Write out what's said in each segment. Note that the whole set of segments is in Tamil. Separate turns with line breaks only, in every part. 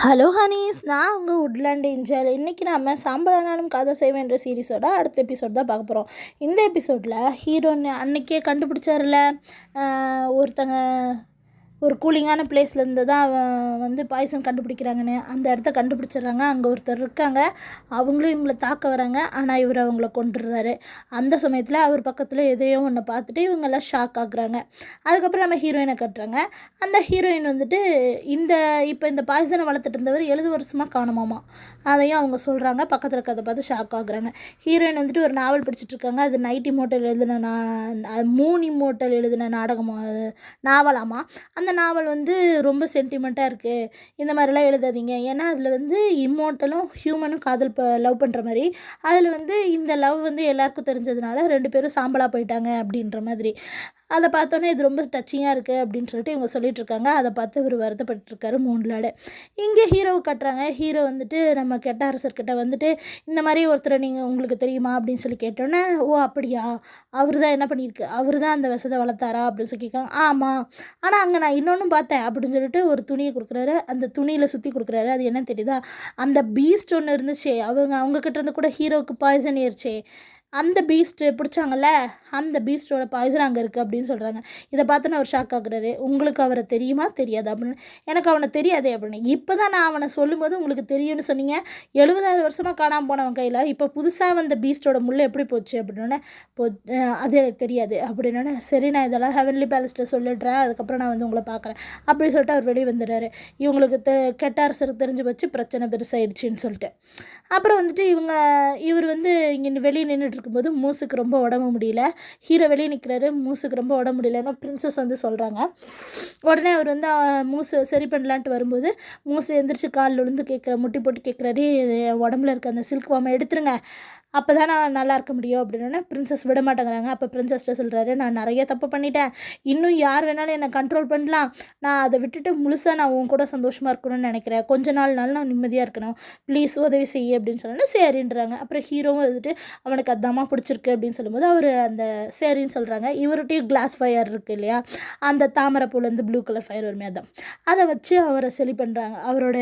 ஹலோ ஹனீஸ், நான் உங்கள் வுட்லேண்ட் ஏஞ்சல். இன்றைக்கி நம்ம சாம்பலானாலும் காதல் செய்வேன்ற சீரிஸோட அடுத்த எபிசோட் தான் பார்க்க போகிறோம். இந்த எபிசோடில் ஹீரோன்னு அன்றைக்கே கண்டுபிடிச்சார்ல, ஒருத்தங்க ஒரு கூலிங்கான பிளேஸ்லேருந்து தான் வந்து பாய்சன் கண்டுபிடிக்கிறாங்கன்னு அந்த இடத்த கண்டுபிடிச்சிடுறாங்க. அங்கே ஒருத்தர் இருக்காங்க, அவங்களும் இவங்களை தாக்க வராங்க. ஆனால் இவர் அவங்கள கொண்டுடுறாரு. அந்த சமயத்தில் அவர் பக்கத்தில் எதையோ ஒன்று பார்த்துட்டு இவங்கெல்லாம் ஷாக் ஆகுறாங்க. அதுக்கப்புறம் நம்ம ஹீரோயினை கட்டுறாங்க. அந்த ஹீரோயின் வந்துட்டு இப்போ இந்த பாய்சனை வளர்த்துட்டு இருந்தவர் 70 வருஷமாக காணுமாமா. அதையும் அவங்க சொல்கிறாங்க. பக்கத்தில் இருக்கிறத பார்த்து ஷாக் ஆகுறாங்க. ஹீரோயின் வந்துட்டு ஒரு நாவல் படிச்சுட்ருக்காங்க. அது நைட் இமோட்டல் எழுதின மூன் இமோட்டல் எழுதின நாவலாமா. அந்த நாவல் வந்து ரொம்ப சென்டிமெண்ட்டாக இருக்குது. இந்த மாதிரிலாம் எழுதாதீங்க, ஏன்னா அதில் வந்து இம்மோர்ட்டலும் ஹியூமனும் லவ் பண்ணுற மாதிரி, அதில் வந்து இந்த லவ் வந்து எல்லாருக்கும் தெரிஞ்சதுனால 2 பேரும் சாம்பலாக போயிட்டாங்க அப்படின்ற மாதிரி. அதை பார்த்தோன்னே இது ரொம்ப டச்சிங்காக இருக்குது அப்படின்னு சொல்லிட்டு இவங்க சொல்லிகிட்ருக்காங்க. அதை பார்த்து இவர் வருத்தப்பட்டுருக்காரு மூன்லாடு. இங்கே ஹீரோவை கட்டுறாங்க. ஹீரோ வந்துட்டு நம்ம கெட்ட அரசர்கிட்ட வந்துட்டு இந்த மாதிரி ஒருத்தரை உங்களுக்கு தெரியுமா அப்படின்னு சொல்லி கேட்டோன்னே, ஓ அப்படியா, அவர் தான் என்ன பண்ணியிருக்கு, அவர் தான் அந்த விஷத்தை வளர்த்தாரா அப்படின்னு சொல்லி கேட்காங்க. ஆமாம், ஆனால் அங்கே நான் இன்னொன்றும் பார்த்தேன் அப்படின்னு சொல்லிட்டு ஒரு துணியை கொடுக்குறாரு. அந்த துணியில் சுற்றி கொடுக்குறாரு. அது என்ன தெரியுதா, அந்த பீஸ்ட் ஒன்று இருந்துச்சு, அவங்கக்கிட்ட இருந்து கூட ஹீரோவுக்கு பாய்சன் ஏறிச்சே, அந்த பீஸ்ட்டு பிடிச்சாங்கல்ல, அந்த பீஸ்ட்டோட பாய்சன் அங்கே இருக்குது அப்படின்னு சொல்கிறாங்க. இதை பார்த்து நான் ஒரு ஷாக் ஆகுறாரு. உங்களுக்கு அவரை தெரியுமா தெரியாது அப்படின்னு. எனக்கு அவனை தெரியாதே அப்படின்னு. இப்போ தான் நான் அவனை சொல்லும்போது உங்களுக்கு தெரியும்னு சொன்னீங்க. 70,000 வருஷமாக காணாமல் போனவன் கையில் இப்போ புதுசாக வந்த பீஸ்ட்டோட முள்ளை எப்படி போச்சு அப்படின்னோடனே, அது எனக்கு தெரியாது அப்படின்னோடனே, சரி நான் இதெல்லாம் ஹெவன்லி பேலஸில் சொல்லிடுறேன், அதுக்கப்புறம் நான் வந்து உங்களை பார்க்குறேன் அப்படின்னு சொல்லிட்டு அவர் வெளியே வந்துடுறாரு. இவங்களுக்கு கெட்ட அரசருக்கு தெரிஞ்சு வச்சு பிரச்சனை பெருசாகிடுச்சின்னு சொல்லிட்டு. அப்புறம் வந்துட்டு இவர் வந்து இங்கே வெளியே நின்றுட்டு இருக்கும்போது மூஸுக்கு ரொம்ப உடம்பு முடியல. ஹீரோ வெளியே நிற்கிறாரு. மூஸுக்கு ரொம்ப உடம்பு முடியலன்னா பிரின்சஸ் வந்து சொல்கிறாங்க. உடனே அவர் வந்து மூஸை சரி பண்ணலான்ட்டு வரும்போது மூஸை எந்திரிச்சு காலில் விழுந்து முட்டி போட்டு கேட்குறாரு, உடம்புல இருக்க அந்த சில்க் வாமை எடுத்துருங்க, அப்போ தான் நான் நல்லா இருக்க முடியும் அப்படின்னா பிரின்சஸ் விட மாட்டேங்கிறாங்க. அப்போ பிரின்சஸ்ட்டை சொல்கிறாரு, நான் நிறைய தப்பு பண்ணிட்டேன், இன்னும் யார் வேணாலும் என்னை கண்ட்ரோல் பண்ணலாம், நான் அதை விட்டுட்டு முழுசாக நான் உன் கூட சந்தோஷமாக இருக்கணும்னு நினைக்கிறேன், கொஞ்ச நாள்னாலும் நான் நிம்மதியாக இருக்கணும், ப்ளீஸ் உதவி செய்ய அப்படின்னு சொன்னோன்னா சரின்றாங்க. அப்புறம் ஹீரோவும் வந்துட்டு அவனுக்கு அதாம்மா பிடிச்சிருக்கு அப்படின்னு சொல்லும்போது அவர் அந்த சரின்னு சொல்கிறாங்க. இவர்கிட்டையும் கிளாஸ் ஃபயர் இருக்குது இல்லையா, அந்த தாமரை பூலேருந்து ப்ளூ கலர் ஃபயர் வருமே, அதான் அதை வச்சு அவரை செலி பண்ணுறாங்க. அவரோட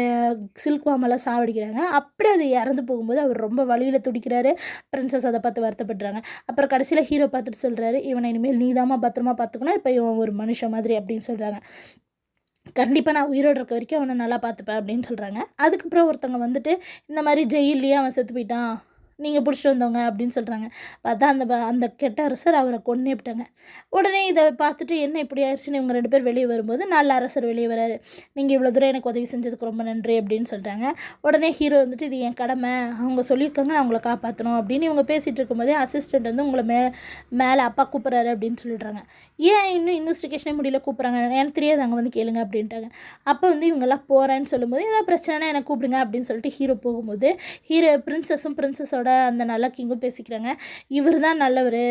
சில்க் வாமெல்லாம் சாவடிக்கிறாங்க. அப்படியே அது இறந்து போகும்போது அவர் ரொம்ப வழியில் துடிக்கிறாரு. பிரின்சஸ் அதை பார்த்து வருத்தப்படுறாங்க. அப்புறம் கடைசியில் ஹீரோ பார்த்துட்டு சொல்கிறாரு, இவனை இனிமேல் நீதாம்மா பத்திரமா பார்த்துக்கணும், இப்போ இவன் ஒரு மனுஷன் மாதிரி அப்படின்னு சொல்கிறாங்க. கண்டிப்பாக நான் உயிரோடு இருக்க வரைக்கும் அவனை நல்லா பார்த்துப்பேன் அப்படின்னு சொல்கிறாங்க. அதுக்கப்புறம் ஒருத்தவங்க வந்துட்டு இந்த மாதிரி ஜெயிலையே அவன் செத்து போயிட்டான், நீங்கள் பிடிச்சிட்டு வந்தவங்க அப்படின்னு சொல்கிறாங்க. பார்த்தா அந்த கெட்ட அரசர் அவரை கொன்னே விட்டாங்க. உடனே இதை பார்த்துட்டு என்ன இப்படி ஆயிடுச்சுன்னு இவங்க 2 பேர் வெளியே வரும்போது நல்ல அரசர் வெளியே வராரு. நீங்கள் இவ்வளோ தூரம் எனக்கு உதவி செஞ்சதுக்கு ரொம்ப நன்றி அப்படின்னு சொல்கிறாங்க. உடனே ஹீரோ வந்துட்டு இது என் கடமை, அவங்க சொல்லியிருக்காங்க நான் உங்களை காப்பாற்றணும் அப்படின்னு இவங்க பேசிகிட்டு இருக்கும்போதே அசிஸ்டண்ட் வந்து உங்களை மேலே அப்பா கூப்பிட்றாரு அப்படின்னு சொல்லிடுறாங்க. ஏன் இன்னும் இன்வெஸ்டிகேஷனே முடியல, கூப்பிட்றாங்க, எனக்கு தெரியாது, அங்கே வந்து கேளுங்க அப்படின்ட்டாங்க. அப்போ வந்து இவங்கெல்லாம் போகிறேன்னு சொல்லும்போது ஏதாவது பிரச்சனைனா எனக்கு கூப்பிடுங்க அப்படின்னு சொல்லிட்டு ஹீரோ போகும்போது பிரின்சஸோட அந்த நல்ல கிங்கும் பேசிக்கிறாங்க. இவர் தான் நல்லவர்,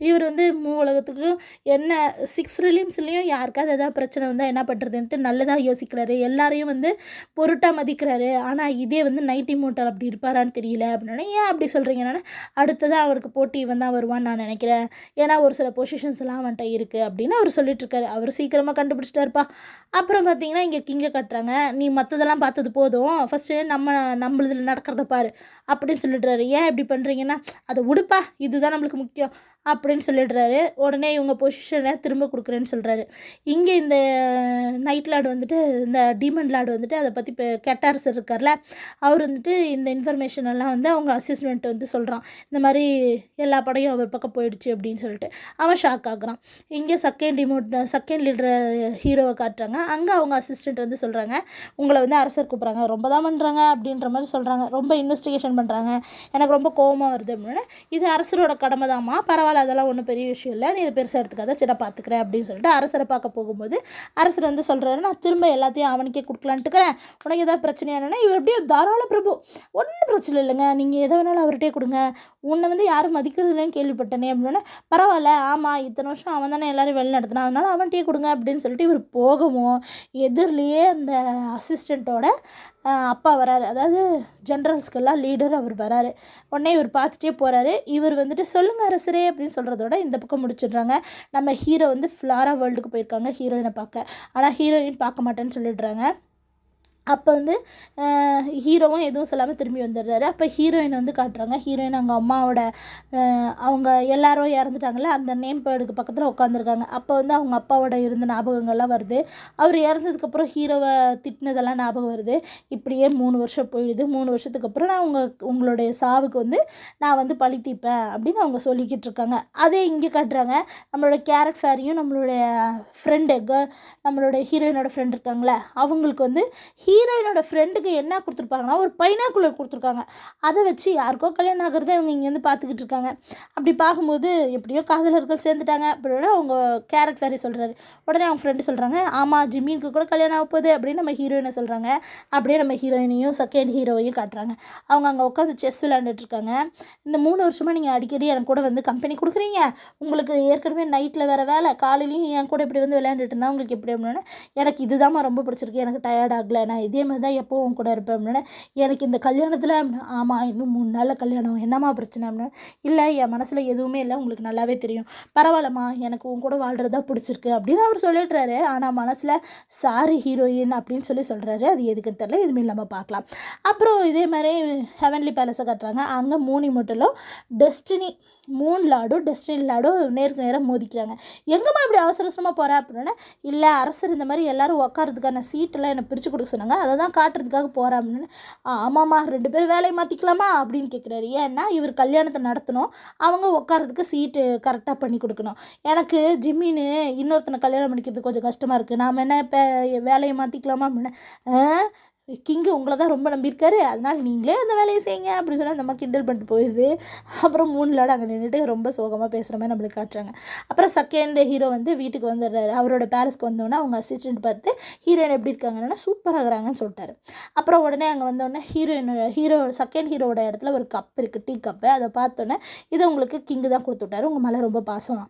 இவர் வந்து உலகத்துக்கும் என்ன 6 ரிலீம்ஸ்லேயும் யாருக்காவது எதாவது பிரச்சனை வந்தால் என்ன பண்ணுறதுன்ட்டு நல்லதாக யோசிக்கிறாரு, எல்லாரையும் வந்து பொருட்டாக மதிக்கிறாரு. ஆனால் இதே வந்து நைட் இமோர்ட்டல் அப்படி இருப்பாரான்னு தெரியல அப்படின்னா, ஏன் அப்படி சொல்கிறீங்கன்னா, அடுத்ததான் அவருக்கு போட்டி இவன் தான் வருவான்னு நான் நினைக்கிறேன், ஏன்னா ஒரு சில பொசிஷன்ஸ்லாம் அவன்கிட்ட இருக்குது அப்படின்னு அவர் சொல்லிட்டுருக்காரு. அவர் சீக்கிரமாக கண்டுபிடிச்சிட்டாருப்பா. அப்புறம் பார்த்தீங்கன்னா இங்கே கிங்கை கட்டுறாங்க. நீ மற்றதெல்லாம் பார்த்தது போதும், ஃபஸ்ட்டு நம்மளதில் நடக்கிறத பாரு அப்படின்னு சொல்லிடுறாரு. ஏன் இப்படி பண்ணுறீங்கன்னா, அதை உடுப்பா, இதுதான் நம்மளுக்கு முக்கியம் அப்படின்னு சொல்லிடுறாரு. உடனே இவங்க பொசிஷனை திரும்ப கொடுக்குறேன்னு சொல்கிறாரு. இங்கே இந்த நைட் லார்டு வந்துட்டு, இந்த டீமன் லார்டு வந்துட்டு அதை பற்றி இப்போ கெட்ட அரசர் இருக்கார்ல, அவர் வந்துட்டு இந்த இன்ஃபர்மேஷன் எல்லாம் வந்து அவங்க அசிஸ்டன்ட் வந்து சொல்கிறான், இந்த மாதிரி எல்லா படையும் அவர் பக்கம் போயிடுச்சு அப்படின்னு சொல்லிட்டு. அவன் ஷாக் ஆகுறான். இங்கே செகண்ட் லீடர் ஹீரோவை காட்டுறாங்க. அங்கே அவங்க அசிஸ்டண்ட் வந்து சொல்கிறாங்க, உங்களை வந்து அரசர் கூப்பிட்றாங்க, ரொம்ப தான் பண்ணுறாங்க அப்படின்ற மாதிரி சொல்கிறாங்க, ரொம்ப இன்வெஸ்டிகேஷன் பண்ணுறாங்க, எனக்கு ரொம்ப கோபமாக வருது அப்படின்னா, இது அரசரோட கடமை தான்மா, பரவாயில்ல, அதெல்லாம் ஒன்றும் பெரிய விஷயம் இல்லை, நீ இதை பெருசாக எடுத்துக்காத, சின்ன பார்த்துக்கிறேன் அப்படின்னு சொல்லிட்டு அரசரை பார்க்க போகும்போது அரசர் வந்து சொல்கிறாரு, நான் திரும்ப எல்லாத்தையும் அவனுக்கே கொடுக்கலான்ட்டுக்கிறேன், உனக்கு எதாவது பிரச்சனையானா இவர் அப்படியே தாராள பிரபு, ஒன்றும் பிரச்சனை இல்லைங்க, நீங்கள் எதை வேணாலும் அவர்கிட்டே கொடுங்க, உன்னை வந்து யாரும் மதிக்கிறது இல்லைன்னு கேள்விப்பட்டேனே அப்படின்னா, பரவாயில்ல, ஆமாம் இத்தனை வருஷம் அவன் தானே எல்லோரும் வெளில நடத்தினா, அதனால் அவன்கிட்டே கொடுங்க அப்படின்னு சொல்லிட்டு இவர் போகவும் எதிர்லேயே அந்த அசிஸ்டண்ட்டோட அப்பா வராரு, அதாவது ஜென்ரல்ஸ்க்கெல்லாம் லீடர் அவர் வராரு. உடனே இவர் பார்த்துட்டே போகிறாரு. இவர் வந்துட்டு சொல்லுங்கள் அரசரே அப்படின்னு சொல்கிறதோட இந்த பக்கம் முடிச்சிடுறாங்க. நம்ம ஹீரோ வந்து ஃப்ளாரா வேர்ல்டுக்கு போயிருக்காங்க ஹீரோயினை பார்க்க. ஆனால் ஹீரோயின் பார்க்க மாட்டேன்னு சொல்லிடுறாங்க. அப்போ வந்து ஹீரோவும் எதுவும் சொல்லாமல் திரும்பி வந்துடுறாரு. அப்போ ஹீரோயின் வந்து காட்டுறாங்க. ஹீரோயின் அவங்க அம்மாவோட அவங்க எல்லாரும் இறந்துட்டாங்கல்ல, அந்த நேம் பேர்டுக்கு பக்கத்தில் உட்காந்துருக்காங்க. அப்போ வந்து அவங்க அப்பாவோட இருந்த ஞாபகங்கள்லாம் வருது. அவர் இறந்ததுக்கப்புறம் ஹீரோவை திட்டினதெல்லாம் ஞாபகம் வருது. இப்படியே 3 வருஷம் போயிடுது. 3 வருஷத்துக்கு அப்புறம் நான் உங்களுடைய சாவுக்கு வந்து நான் வந்து பழி தீர்ப்பேன் அப்படின்னு அவங்க சொல்லிக்கிட்டு இருக்காங்க. அதே இங்கே காட்டுறாங்க. நம்மளோட கேரட் ஃபேரியும் நம்மளுடைய ஃப்ரெண்டு நம்மளுடைய ஹீரோயினோட ஃப்ரெண்ட் இருக்காங்களே, அவங்களுக்கு வந்து ஹீரோயினோட ஃப்ரெண்டுக்கு என்ன கொடுத்துருப்பாங்கன்னா ஒரு பைனாக்குலர் கொடுத்துருக்காங்க. அதை வச்சு யாருக்கோ கல்யாணம் ஆகிறத இவங்க இங்கேருந்து பார்த்துக்கிட்டு இருக்காங்க. அப்படி பார்க்கும்போது எப்படியோ காதலர்கள் சேர்ந்துட்டாங்க அப்படின்னு அவங்க கேரட் ஃபேரி சொல்கிறாரு. உடனே அவங்க ஃப்ரெண்டு சொல்கிறாங்க, ஆமாம் ஜிம்மினுக்கு கூட கல்யாணம் ஆக போகுது அப்படின்னு நம்ம ஹீரோயினை சொல்கிறாங்க. அப்படியே நம்ம ஹீரோயினையும் செகண்ட் ஹீரோவையும் காட்டுறாங்க. அவங்க அங்கே உட்காந்து செஸ் விளையாண்டுட்ருக்காங்க. இந்த 3 வருஷமாக நீங்கள் அடிக்கடி எனக்கு கூட வந்து கம்பெனி கொடுக்குறீங்க, உங்களுக்கு ஏற்கனவே நைட்டில் வேறு வேலை, காலையிலையும் என் கூட இப்படி வந்து விளையாண்டுட்டு இருந்தால் உங்களுக்கு எப்படி அப்படின்னா, எனக்கு இதுதான் ரொம்ப பிடிச்சிருக்கு, எனக்கு டயர்ட் ஆகலை, நான் இதே மாதிரி தான் எப்போவும் கூட இருப்பேன் அப்படின்னா, எனக்கு இந்த கல்யாணத்தில் ஆமாம் இன்னும் 3 நாளில் கல்யாணம், என்னம்மா பிரச்சனை அப்படின்னா, இல்லை என் மனசில் எதுவுமே இல்லை, உங்களுக்கு நல்லாவே தெரியும், பரவாயில்லம்மா எனக்கு உன் கூட வாழ்கிறது தான் பிடிச்சிருக்கு அப்படின்னு அவர் சொல்லிடுறாரு. ஆனால் மனசில் சாரி ஹீரோயின் அப்படின்னு சொல்கிறாரு. அது எதுக்குன்னு தெரியல, இதுமாரி நம்ம பார்க்கலாம். அப்புறம் இதே மாதிரி ஹெவன்லி பேலஸை கட்டுறாங்க. அங்கே மூணி மட்டும் மூன் லாடும் டெஸ்டினி லாடும் நேருக்கு நேராக மோதிக்கிறாங்க. எங்கேம்மா இப்படி அவசரமாக போகிறேன் அப்படின்னா, இல்லை அரசர் இந்த மாதிரி எல்லோரும் உட்காரதுக்கான சீட்டெல்லாம் என்னை பிரித்து கொடுக்க சொன்னாங்க, அதை தான் காட்டுறதுக்காக போகிறேன் அப்படின்னு. ஆமாம்மா 2 பேரும் வேலையை மாற்றிக்கலாமா அப்படின்னு கேட்குறாரு. ஏன்னா இவர் கல்யாணத்தை நடத்தணும், அவங்க உட்காரதுக்கு சீட்டு கரெக்டாக பண்ணி கொடுக்கணும். எனக்கு ஜிம்மின்னு இன்னொருத்தனை கல்யாணம் பண்ணிக்கிறது கொஞ்சம் கஷ்டமாக இருக்குது, நாம் என்ன இப்போ வேலையை மாற்றிக்கலாமா அப்படின்னா, கிங்கு உங்களை தான் ரொம்ப நம்பியிருக்காரு, அதனால் நீங்களே அந்த வேலையை செய்யுங்க அப்படின்னு சொன்னால் நம்ம கிண்டல் பண்ணிட்டு போயிடுது. அப்புறம் 3 லாடு அங்கே நின்றுட்டு ரொம்ப சோகமாக பேசுகிற மாதிரி நம்மளுக்கு காட்டுறாங்க. அப்புறம் செகண்ட் ஹீரோ வந்து வீட்டுக்கு வந்துடுறாரு. அவரோட பேலஸ்க்கு வந்தோடனே அவங்க அசிஸ்டண்ட் பார்த்து ஹீரோயின் எப்படி இருக்காங்கன்னா சூப்பராக இருக்கிறாங்கன்னு சொல்லிட்டாரு. அப்புறம் உடனே அங்கே வந்தோடனே செகண்ட் ஹீரோட இடத்துல ஒரு கப் இருக்குது, டீ கப்பு. அதை பார்த்தோன்னே இதை உங்களுக்கு கிங்கு தான் கொடுத்து விட்டாரு, உங்கள் மேலே ரொம்ப பாசம்.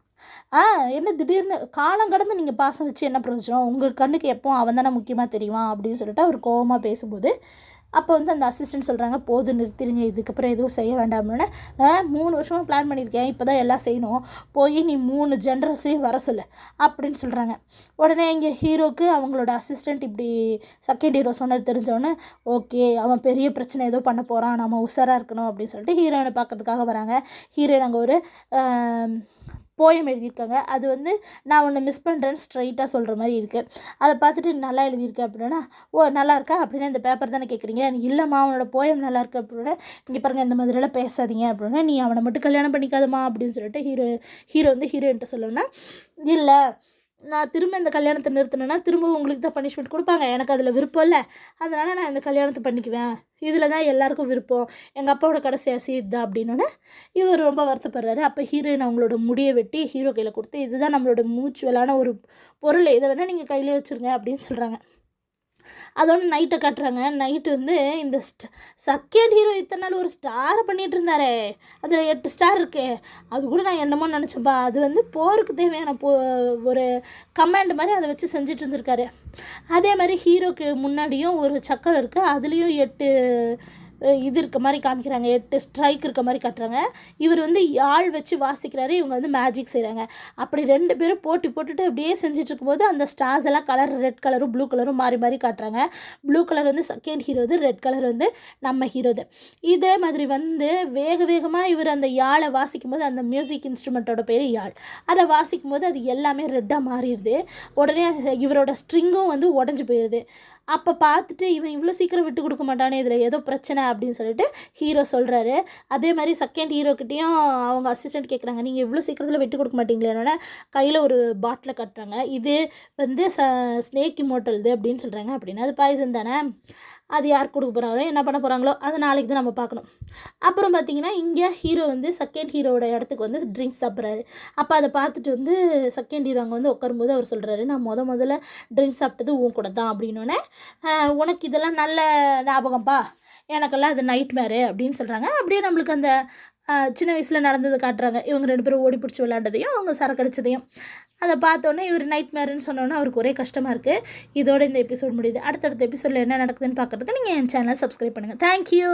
என்ன திடீர்னு காலம் கடந்து நீங்கள் பாசம் வச்சு என்ன பிரயோஜனம், உங்கள் கண்ணுக்கு எப்போ அவன் தானே முக்கியமாக தெரியுமா அப்படின்னு சொல்லிட்டு அவர் கோவமாக பேசும்போது, அப்போ வந்து அந்த அசிஸ்டன்ட் சொல்கிறாங்க, போதும் நிறுத்திடுங்க, இதுக்கப்புறம் எதுவும் செய்ய வேண்டாம்னு. 3 வருஷமாக பிளான் பண்ணியிருக்கேன், இப்போ தான் எல்லாம் செய்யணும், போய் நீ 3 ஜென்ரல்ஸையும் வர சொல்லு அப்படின்னு சொல்கிறாங்க. உடனே இங்கே ஹீரோக்கு அவங்களோட அசிஸ்டண்ட் இப்படி செகண்ட் ஹீரோ சொன்னது தெரிஞ்சோடனே, ஓகே அவன் பெரிய பிரச்சனை ஏதோ பண்ண போகிறான், நம்ம உஷாராக இருக்கணும் அப்படின்னு சொல்லிட்டு ஹீரோயினை பார்க்கறதுக்காக வராங்க. ஹீரோயின் அங்கே ஒரு போயம் எழுதியிருக்காங்க. அது வந்து நான் ஒன்று மிஸ் பண்ணுறேன்னு ஸ்ட்ரைட்டாக சொல்கிற மாதிரி இருக்குது. அதை பார்த்துட்டு நல்லா எழுதியிருக்கேன் அப்படின்னா, ஓ நல்லா இருக்கா அப்படின்னா இந்த பேப்பர் தானே கேட்குறீங்க, இல்லைம்மா அவனோட போயம் நல்லா இருக்குது அப்படின்னா, இங்கே பாருங்கள் இந்த மாதிரியெல்லாம் பேசாதீங்க அப்படின்னா, நீ அவனை மட்டும் கல்யாணம் பண்ணிக்காதம்மா அப்படின்னு சொல்லிட்டு ஹீரோ வந்து ஹீரோயின்ட்ட சொல்லணும்னா, இல்லை நான் திரும்ப இந்த கல்யாணத்தை நிறுத்தினேன்னா திரும்ப உங்களுக்கு தான் பனிஷ்மெண்ட் கொடுப்பாங்க, எனக்கு அதில் விருப்பம் இல்லை, அதனால் நான் இந்த கல்யாணத்தை பண்ணிக்குவேன், இதில் தான் எல்லாேருக்கும் விருப்பம், எங்கள் அப்பாவோட கடைசி ஆசை இதுதான் அப்படின்னோடனே இவர் ரொம்ப வருத்தப்படுறாரு. அப்போ ஹீரோயின் அவங்களோட முடியை வெட்டி ஹீரோ கையில் கொடுத்து, இதுதான் நம்மளோட மியூச்சுவலான ஒரு பொருள், இதை வேணால் நீங்கள் கையிலே வச்சுருங்க அப்படின்னு சொல்கிறாங்க. அதோட நைட்டை காட்டுறாங்க. நைட்டு வந்து இந்த செகண்ட் ஹீரோ இத்தனை நாள் ஒரு ஸ்டாரை பண்ணிகிட்டு இருந்தாரே, அதில் 8 ஸ்டார் இருக்கு, அது கூட நான் என்னமோ நினச்சப்பா, அது வந்து போருக்கு தேவையான ஒரு கமாண்ட் மாதிரி அதை வச்சு செஞ்சுட்டு இருந்திருக்காரு. அதே மாதிரி ஹீரோக்கு முன்னாடியும் ஒரு சக்கரம் இருக்குது, அதுலேயும் 8 இது இருக்க மாதிரி காமிக்கிறாங்க, 8 ஸ்ட்ரைக் இருக்க மாதிரி காட்டுறாங்க. இவர் வந்து ஆள் வச்சு வாசிக்கிறாரு, இவங்க வந்து மேஜிக் செய்கிறாங்க. அப்படி 2 பேரும் போட்டி போட்டுட்டு அப்படியே செஞ்சுட்டு இருக்கும்போது அந்த ஸ்டார்ஸ் எல்லாம் கலர் ரெட் கலரும் ப்ளூ கலரும் மாறி மாறி காட்டுறாங்க. ப்ளூ கலர் வந்து செகண்ட் ஹீரோது, ரெட் கலர் வந்து நம்ம ஹீரோது. இதே மாதிரி வந்து வேகமாக இவர் அந்த யாழை வாசிக்கும் போது, அந்த மியூசிக் இன்ஸ்ட்ருமெண்ட்டோட பேர் யாழ், அதை வாசிக்கும் போது அது எல்லாமே ரெட்டாக மாறிடுது. உடனே இவரோட ஸ்ட்ரிங்கும் வந்து உடஞ்சி போயிடுது. அப்போ பார்த்துட்டு இவன் இவ்வளோ சீக்கிரம் விட்டு கொடுக்க மாட்டானே, இதில் ஏதோ பிரச்சனை அப்படின்னு சொல்லிட்டு ஹீரோ சொல்கிறாரு. அதே மாதிரி செகண்ட் ஹீரோக்கிட்டையும் அவங்க அசிஸ்டண்ட் கேட்குறாங்க, நீங்கள் இவ்வளோ சீக்கிரத்தில் விட்டு கொடுக்க மாட்டீங்களேன்னா கையில் ஒரு பாட்டிலை கட்டுறாங்க, இது வந்து ஸ்னேக் இம்மோர்ட்டல்து அப்படின்னு சொல்கிறாங்க. அப்படின்னா அது பாய்சன் தானே, அது யார் கொடுக்க போகிறாங்களோ என்ன பண்ண போகிறாங்களோ அது நாளைக்கு தான் நம்ம பார்க்கணும். அப்புறம் பார்த்திங்கன்னா இங்கே ஹீரோ வந்து செகண்ட் ஹீரோட இடத்துக்கு வந்து ட்ரிங்க்ஸ் சாப்பிட்றாரு. அப்போ அதை பார்த்துட்டு வந்து செகண்ட் ஹீரோ அங்கே வந்து உட்காரும்போது அவர் சொல்கிறாரு, நான் முதல்ல ட்ரிங்க்ஸ் சாப்பிட்டது உன் கூட தான் அப்படின்னோடனே, உனக்கு இதெல்லாம் நல்ல ஞாபகம்ப்பா, எனக்கெல்லாம் அது நைட் மேரு அப்படின்னு சொல்கிறாங்க. அப்படியே நம்மளுக்கு அந்த சின்ன வயசில் நடந்ததை காட்டுறாங்க. இவங்க 2 பேரும் ஓடி பிடிச்சி விளையாண்டதையும் அவங்க சரக்கடிச்சதையும் அதை பார்த்தோன்னே இவர் நைட் மேருன்னு சொன்னோன்னே அவருக்கு ஒரே கஷ்டமாக இருக்குது. இதோட இந்த எபிசோட் முடியுது. அடுத்தடுத்த எபிசோடில் என்ன நடக்குதுன்னு பார்க்குறதுக்கு நீங்கள் என் சேனலை சப்ஸ்கிரைப் பண்ணுங்கள். தேங்க்யூ.